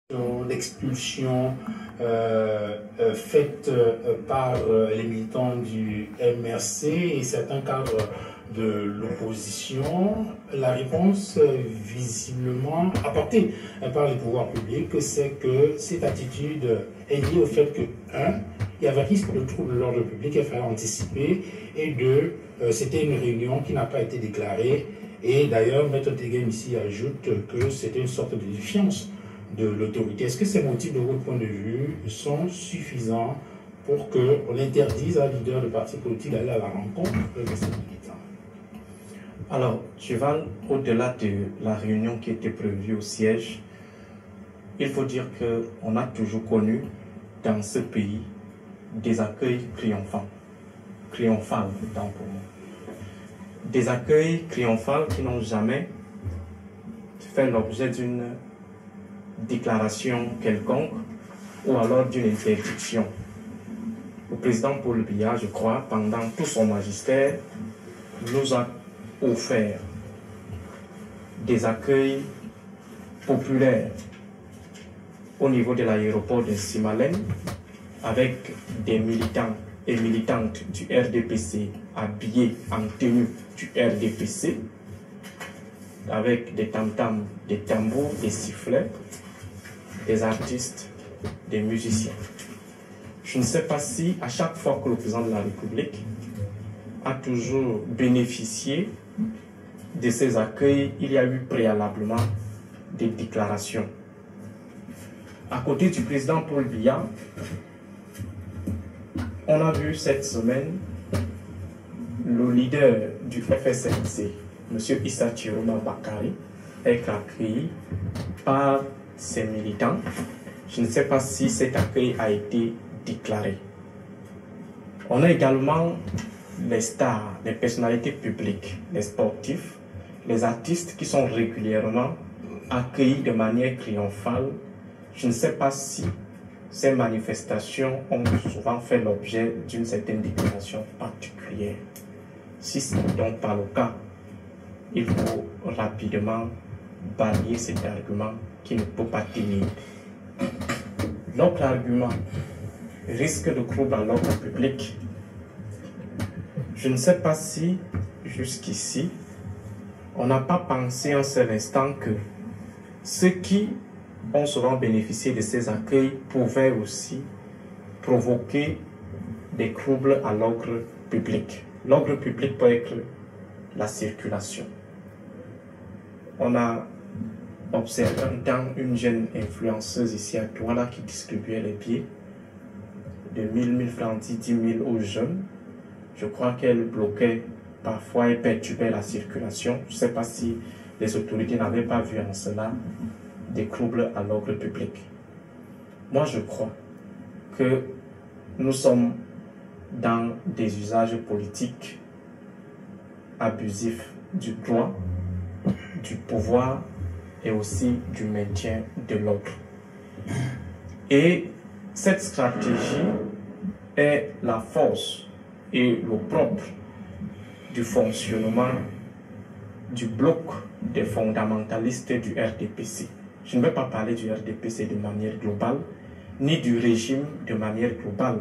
l'expulsion faite par les militants du MRC et certains cadres de l'opposition. La réponse visiblement apportée par les pouvoirs publics, c'est que cette attitude est liée au fait que, un, il y avait risque de trouble de l'ordre public, il fallait anticiper, et deux, c'était une réunion qui n'a pas été déclarée. Et d'ailleurs, Maître Teghem ici ajoute que c'était une sorte de défiance de l'autorité. Est-ce que ces motifs, de votre point de vue, sont suffisants pour qu'on interdise à un leader de parti politique d'aller à la rencontre de ces militants? Alors, tu vas au-delà de la réunion qui était prévue au siège. Il faut dire qu'on a toujours connu dans ce pays des accueils triomphants, triomphales autant pour moi. Des accueils triomphales qui n'ont jamais fait l'objet d'une déclaration quelconque ou alors d'une interdiction. Le président Paul Biya, je crois, pendant tout son magistère, nous a offert des accueils populaires au niveau de l'aéroport de Simalène avec des militants et militantes du RDPC habillés en tenue du RDPC avec des tam-tams, des tambours, des sifflets, des artistes, des musiciens. Je ne sais pas si à chaque fois que le président de la République a toujours bénéficié de ces accueils, il y a eu préalablement des déclarations. À côté du président Paul Biya, on a vu cette semaine le leader du FSNC, M. Issa Chiroma Bakari, être accueilli par ses militants. Je ne sais pas si cet accueil a été déclaré. On a également les stars, les personnalités publiques, les sportifs, les artistes qui sont régulièrement accueillis de manière triomphale. Je ne sais pas si ces manifestations ont souvent fait l'objet d'une certaine déclaration particulière. Si ce n'est donc pas le cas, il faut rapidement balayer cet argument qui ne peut pas tenir. L'autre argument, risque de trouble à l'ordre public. Je ne sais pas si, jusqu'ici, on n'a pas pensé un seul instant que ceux qui ont souvent bénéficié de ces accueils pouvaient aussi provoquer des troubles à l'ordre public. L'ordre public peut être la circulation. On a observé un temps une jeune influenceuse ici à Douala qui distribuait les billets de 1000 francs, 10 000 aux jeunes. Je crois qu'elle bloquait parfois et perturbait la circulation. Je ne sais pas si les autorités n'avaient pas vu en cela des troubles à l'ordre public. Moi, je crois que nous sommes dans des usages politiques abusifs du droit, du pouvoir et aussi du maintien de l'ordre. Et cette stratégie est la force et le propre du fonctionnement du bloc des fondamentalistes du RDPC. Je ne vais pas parler du RDPC de manière globale, ni du régime de manière globale.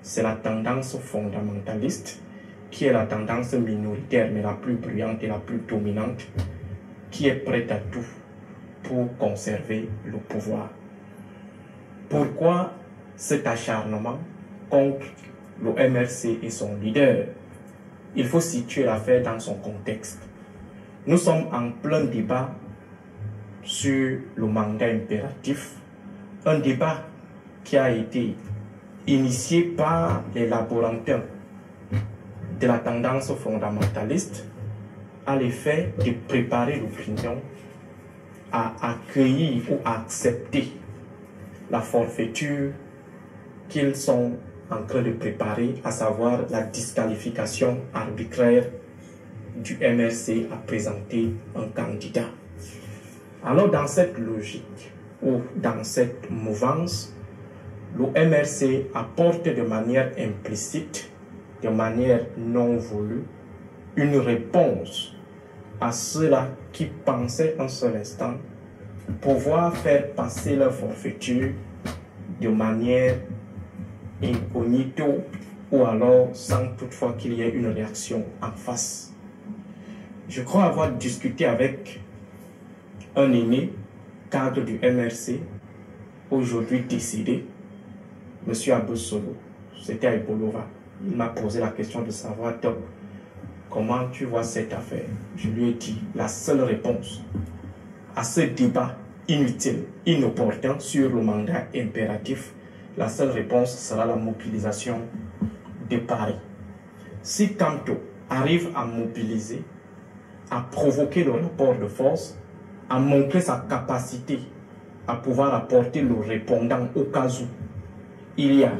C'est la tendance fondamentaliste qui est la tendance minoritaire, mais la plus bruyante et la plus dominante, qui est prête à tout pour conserver le pouvoir. Pourquoi cet acharnement contre le MRC et son leader? Il faut situer l'affaire dans son contexte. Nous sommes en plein débat sur le mandat impératif, un débat qui a été initié par les laborantins de la tendance fondamentaliste à l'effet de préparer l'opinion à accueillir ou à accepter la forfaiture qu'ils sont en train de préparer, à savoir la disqualification arbitraire du MRC à présenter un candidat. Alors dans cette logique ou dans cette mouvance, le MRC apporte de manière implicite, de manière non voulue, une réponse à ceux-là qui pensaient un seul instant pouvoir faire passer leur forfaiture de manière incognito ou alors sans toutefois qu'il y ait une réaction en face. Je crois avoir discuté avec un aîné, cadre du MRC, aujourd'hui décédé, M. Abosolo. C'était à Ibolova. Il m'a posé la question de savoir, donc, comment tu vois cette affaire? Je lui ai dit, la seule réponse à ce débat inutile, inopportun sur le mandat impératif, la seule réponse sera la mobilisation de Paris. Si Kamto arrive à mobiliser, à provoquer le rapport de force, à montrer sa capacité à pouvoir apporter le répondant au cas où il y a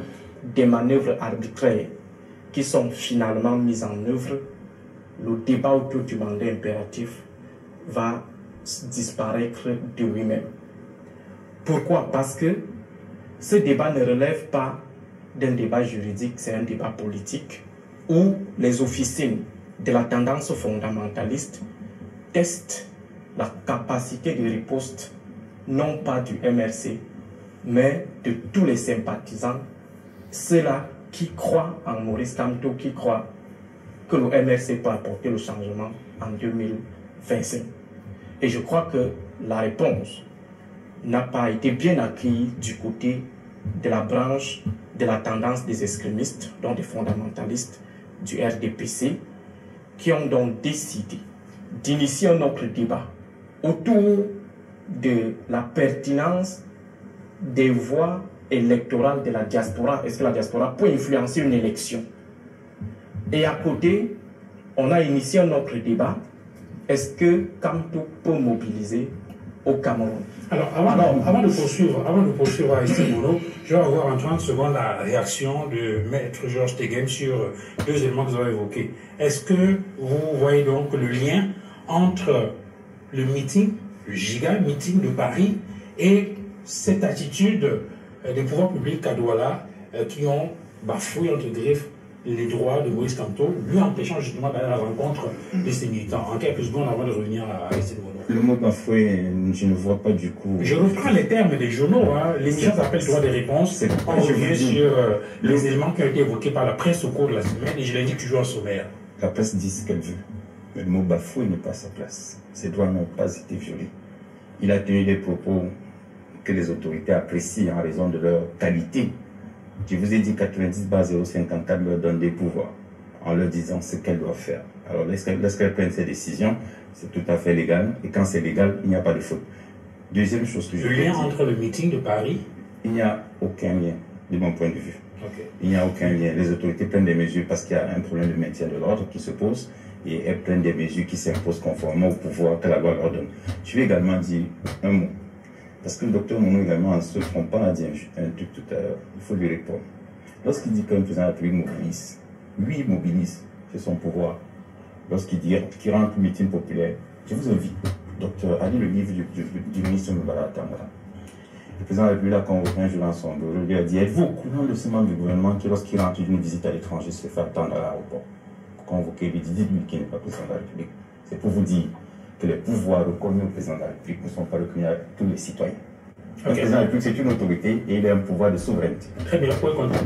des manœuvres arbitraires qui sont finalement mises en œuvre, le débat autour du mandat impératif va disparaître de lui-même. Pourquoi? Parce que ce débat ne relève pas d'un débat juridique, c'est un débat politique où les officines de la tendance fondamentaliste testent la capacité de riposte non pas du MRC, mais de tous les sympathisants, ceux-là qui croient en Maurice Kamto, qui croient que le MRC peut apporter le changement en 2025. Et je crois que la réponse n'a pas été bien accueillie du côté de la branche de la tendance des extrémistes, dont des fondamentalistes du RDPC, qui ont donc décidé d'initier un autre débat autour de la pertinence des voix électorales de la diaspora. Est-ce que la diaspora peut influencer une élection? Et à côté, on a initié un autre débat. Est-ce que Kamto peut mobiliser au Cameroun? Alors, avant de poursuivre Aristide Mono, je vais avoir en 30 secondes la réaction de Maître Georges Teghem sur deux éléments que vous avez évoqués. Est-ce que vous voyez donc le lien entre le meeting, le giga meeting de Paris, et cette attitude des pouvoirs publics à Douala qui ont bafoué, entre griffes, les droits de Maurice Kamto, lui empêchant justement d'aller à la rencontre de ses militants? En quelques secondes avant de revenir à Aristide Mono. Le mot bafoué, je ne vois pas du coup. Je reprends les termes des journaux. Hein. L'émission s'appelle Droit des réponses. On revient sur les éléments qui ont été évoqués par la presse au cours de la semaine, et je l'ai dit toujours en sommaire. La presse dit ce qu'elle veut. Mais le mot bafoué n'est pas à sa place. Ses droits n'ont pas été violés. Il a tenu des propos que les autorités apprécient en raison de leur qualité. Je vous ai dit 90/054 leur donne des pouvoirs en leur disant ce qu'elles doivent faire. Alors lorsqu'elles prennent ces décisions, c'est tout à fait légal. Et quand c'est légal, il n'y a pas de faute. Deuxième chose que je veux dire. Le lien entre le meeting de Paris? Il n'y a aucun lien, de mon point de vue. Okay. Il n'y a aucun lien. Les autorités prennent des mesures parce qu'il y a un problème de maintien de l'ordre qui se pose, et elles prennent des mesures qui s'imposent conformément au pouvoir que la loi leur donne. Je vais également dire un mot. Parce que le docteur Mono également, en se trompant, a dit un truc tout à l'heure. Il faut lui répondre. Lorsqu'il dit qu'un président de la République mobilise, lui il mobilise, c'est son pouvoir. Lorsqu'il dit qu'il rend un meeting populaire, je vous invite, docteur, à lire le livre du ministre Mbala Tamara. Le président de la République a convoqué un jour dans son bureau, il lui a dit: êtes-vous au courant de ce membre du gouvernement qui, lorsqu'il rentre d'une visite à l'étranger, se fait attendre à l'aéroport? Convoqué, lui dit: dites-lui qu'il n'est pas président de la République. C'est pour vous dire que les pouvoirs reconnus au président de la République ne sont pas reconnus à tous les citoyens. Le président de la République, c'est une autorité et il a un pouvoir de souveraineté. Très bien, pour continuer.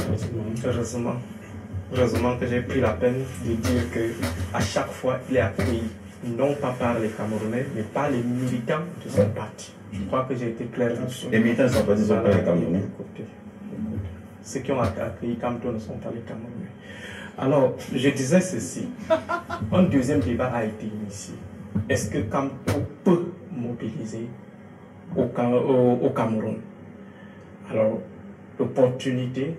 Heureusement que j'ai pris la peine de dire qu'à chaque fois, il est accueilli, non pas par les Camerounais, mais par les militants de son parti. Je crois que j'ai été clair là-dessus. Les militants ne sont pas des Camerounais. Ceux qui ont accueilli Kamto ne sont pas les Camerounais. Alors, je disais ceci. Un deuxième débat a été initié. Est-ce que Kamto peut mobiliser au Cameroun? Alors, l'opportunité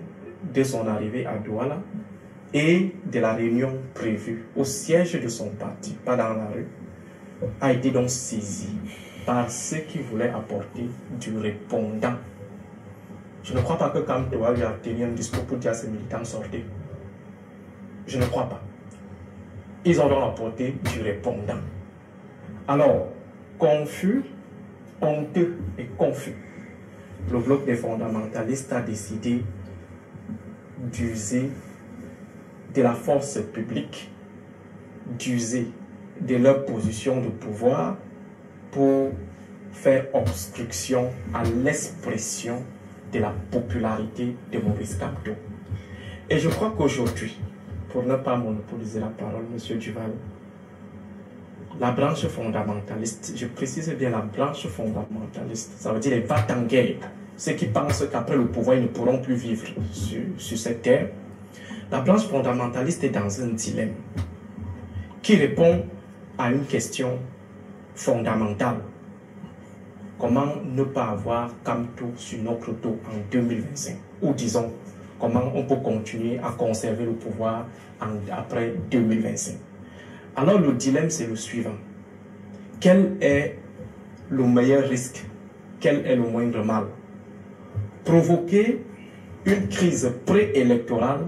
de son arrivée à Douala et de la réunion prévue au siège de son parti, pas dans la rue, a été donc saisie par ceux qui voulaient apporter du répondant. Je ne crois pas que Kamto a eu à tenir un discours pour dire à ses militants: sortez. Je ne crois pas. Ils ont donc apporté du répondant. Alors, confus, honteux et confus, le bloc des fondamentalistes a décidé d'user de la force publique, d'user de leur position de pouvoir pour faire obstruction à l'expression de la popularité de Maurice Kamto. Et je crois qu'aujourd'hui, pour ne pas monopoliser la parole, M. Duval, la branche fondamentaliste, je précise bien la branche fondamentaliste, ça veut dire les va-t-en-guerre, ceux qui pensent qu'après le pouvoir, ils ne pourront plus vivre sur cette terre. La branche fondamentaliste est dans un dilemme qui répond à une question fondamentale. Comment ne pas avoir Kamto sur notre dos en 2025? Ou disons, comment on peut continuer à conserver le pouvoir après 2025? Alors le dilemme, c'est le suivant. Quel est le meilleur risque? Quel est le moindre mal? Provoquer une crise préélectorale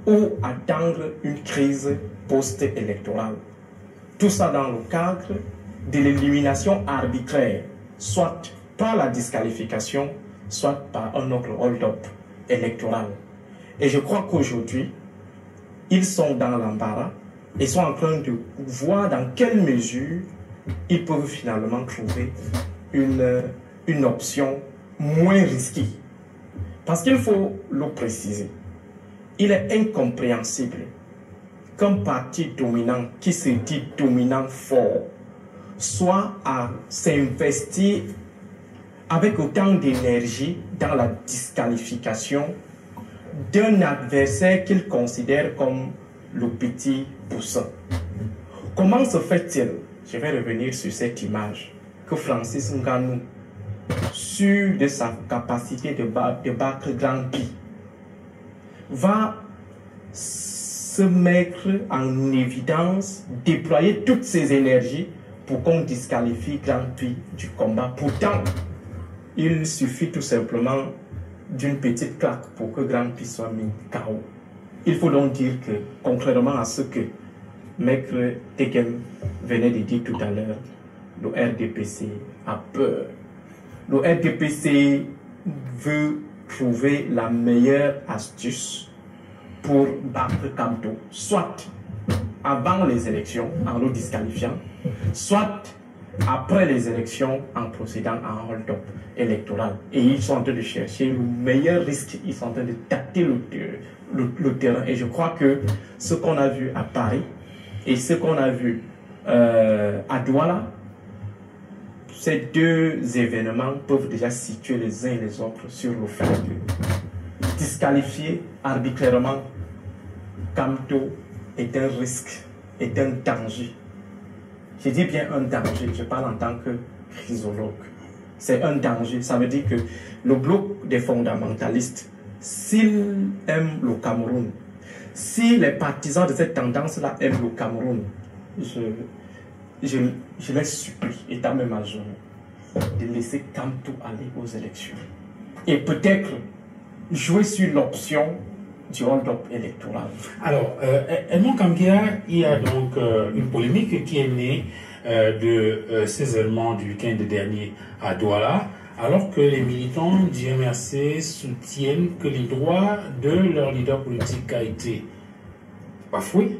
ou attendre une crise post-électorale? Tout ça dans le cadre de l'élimination arbitraire, soit par la disqualification, soit par un autre hold-up électoral. Et je crois qu'aujourd'hui, ils sont dans l'embarras et sont en train de voir dans quelle mesure ils peuvent finalement trouver une option moins risquée. Parce qu'il faut le préciser, il est incompréhensible qu'un parti dominant qui se dit dominant fort soit à s'investir avec autant d'énergie dans la disqualification d'un adversaire qu'il considère comme le petit poussin. Comment se fait-il, je vais revenir sur cette image, que Francis Ngannou, sûr de sa capacité de battre Grand Prix, va se mettre en évidence, déployer toutes ses énergies pour qu'on disqualifie Grand Prix du combat. Pourtant, il suffit tout simplement d'une petite claque pour que Grand Prix soit mis KO. Il faut donc dire que, contrairement à ce que Maître Tekem venait de dire tout à l'heure, le RDPC a peur. Le RDPC veut trouver la meilleure astuce pour battre Kamto, soit avant les élections en le disqualifiant, soit après les élections en procédant à un hold-up électoral. Et ils sont en train de chercher le meilleur risque, ils sont en train de tâter le terrain. Et je crois que ce qu'on a vu à Paris et ce qu'on a vu à Douala, ces deux événements peuvent déjà situer les uns et les autres sur le fait de disqualifier arbitrairement Kamto est un risque, est un danger. Je dis bien un danger, je parle en tant que chrysologue. C'est un danger, ça veut dire que le bloc des fondamentalistes, s'ils aiment le Cameroun, si les partisans de cette tendance-là aiment le Cameroun, je les supplie, état même major, de laisser Kamto aller aux élections. Et peut-être jouer sur l'option du hold-up électoral. Alors, Edmond Kamgia, il y a donc une polémique qui est née de ces événements du week-end dernier à Douala, alors que les militants du MRC soutiennent que les droits de leur leader politique a été bafoués,